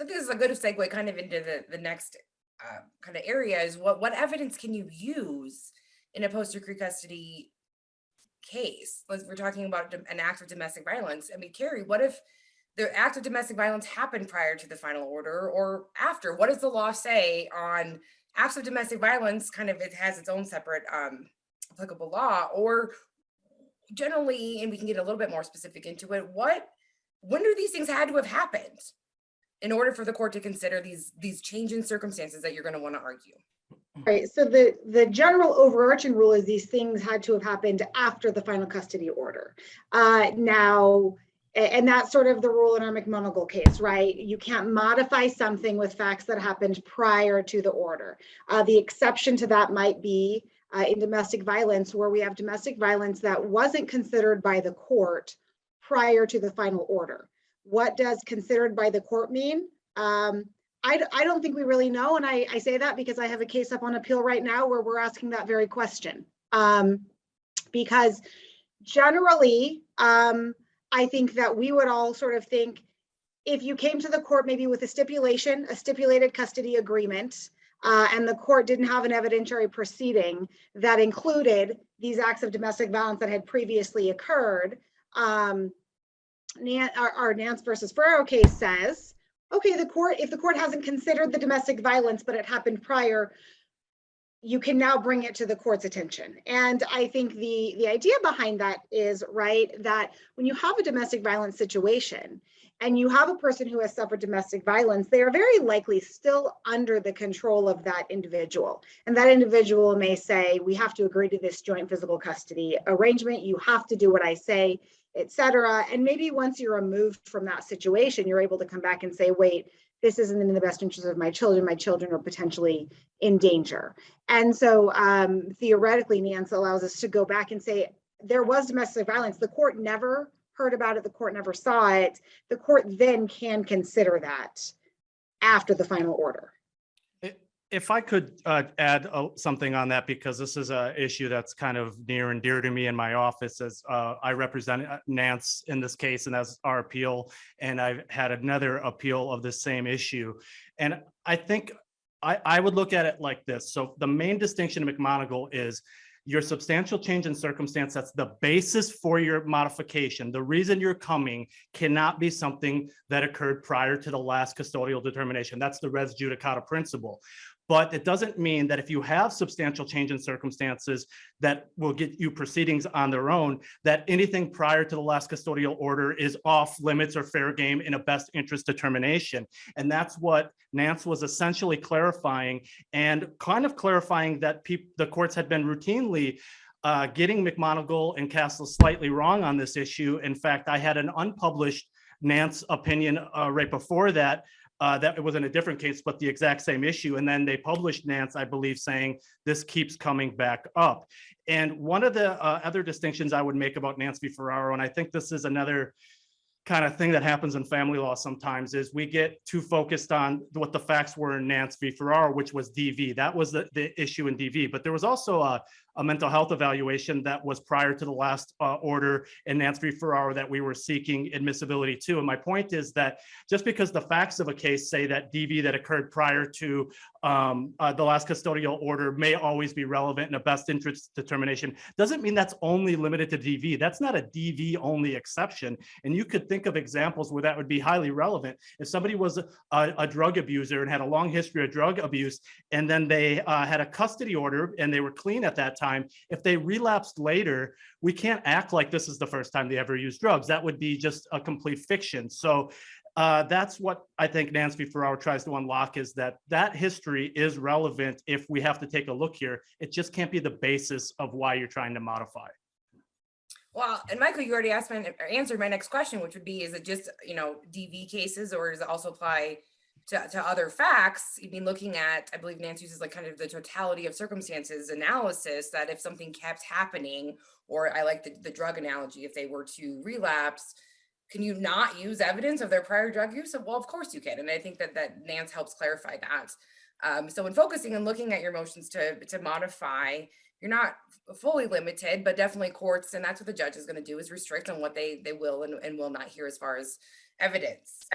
So this is a good segue kind of into the next kind of area is what evidence can you use in a post-decree custody case? We're talking about an act of domestic violence. I mean, Carrie, what if the act of domestic violence happened prior to the final order or after? What does the law say on acts of domestic violence? Kind of, it has its own separate applicable law, or generally, and we can get a little bit more specific into it, when do these things had to have happened in order for the court to consider these change in circumstances that you're going to want to argue? Right. So the general overarching rule is these things had to have happened after the final custody order. Now, and that's sort of the rule in our McMonigle case, right? You can't modify something with facts that happened prior to the order. The exception to that might be in domestic violence, where we have domestic violence that wasn't considered by the court prior to the final order. What does considered by the court mean? I don't think we really know. And I say that because I have a case up on appeal right now where we're asking that very question. Because generally, I think that we would all sort of think if you came to the court maybe with a stipulation, a stipulated custody agreement, and the court didn't have an evidentiary proceeding that included these acts of domestic violence that had previously occurred, our Nance versus Ferraro case says, okay, if the court hasn't considered the domestic violence, but it happened prior, you can now bring it to the court's attention. And I think the idea behind that is, right, that when you have a domestic violence situation and you have a person who has suffered domestic violence, they are very likely still under the control of that individual. And that individual may say, we have to agree to this joint physical custody arrangement. You have to do what I say, etc. And maybe once you're removed from that situation, you're able to come back and say, wait, this isn't in the best interest of my children. My children are potentially in danger. And so theoretically, Nance allows us to go back and say, there was domestic violence. The court never heard about it. The court never saw it. The court then can consider that after the final order. If I could add something on that, because this is an issue that's kind of near and dear to me in my office, as I represent Nance in this case, and that's our appeal. And I've had another appeal of the same issue. And I think I would look at it like this. So the main distinction in McMonigle is your substantial change in circumstance, that's the basis for your modification. The reason you're coming cannot be something that occurred prior to the last custodial determination. That's the res judicata principle. But it doesn't mean that if you have substantial change in circumstances that will get you proceedings on their own, that anything prior to the last custodial order is off limits or fair game in a best interest determination. And that's what Nance was essentially clarifying, and kind of clarifying that the courts had been routinely getting McMonigle and Castle slightly wrong on this issue. In fact, I had an unpublished Nance opinion right before that, that it was in a different case, but the exact same issue. And then they published Nance, I believe, saying this keeps coming back up. And one of the other distinctions I would make about Nance v. Ferraro, and I think this is another kind of thing that happens in family law sometimes, is we get too focused on what the facts were in Nance v. Ferraro, which was DV. That was the issue in DV. But there was also a mental health evaluation that was prior to the last order in Nance v. Ferraro that we were seeking admissibility to. And my point is that just because the facts of a case say that DV that occurred prior to the last custodial order may always be relevant in a best interest determination, doesn't mean that's only limited to DV. That's not a DV only exception. And you could think of examples where that would be highly relevant. If somebody was a drug abuser and had a long history of drug abuse, and then they had a custody order and they were clean at that time, if they relapsed later, we can't act like this is the first time they ever used drugs. That would be just a complete fiction. So that's what I think Nance v. Ferraro tries to unlock, is that history is relevant if we have to take a look here. It just can't be the basis of why you're trying to modify. Well, and Michael, you already answered my next question, which would be, is it just, DV cases, or does it also apply to other facts? You've been looking at, I believe Nance uses like kind of the totality of circumstances analysis, that if something kept happening, or I like the drug analogy, if they were to relapse, can you not use evidence of their prior drug use? Well, of course you can. And I think that Nance helps clarify that. So in focusing and looking at your motions to modify, you're not fully limited, but definitely courts, and that's what the judge is going to do, is restrict on what they will and will not hear as far as evidence.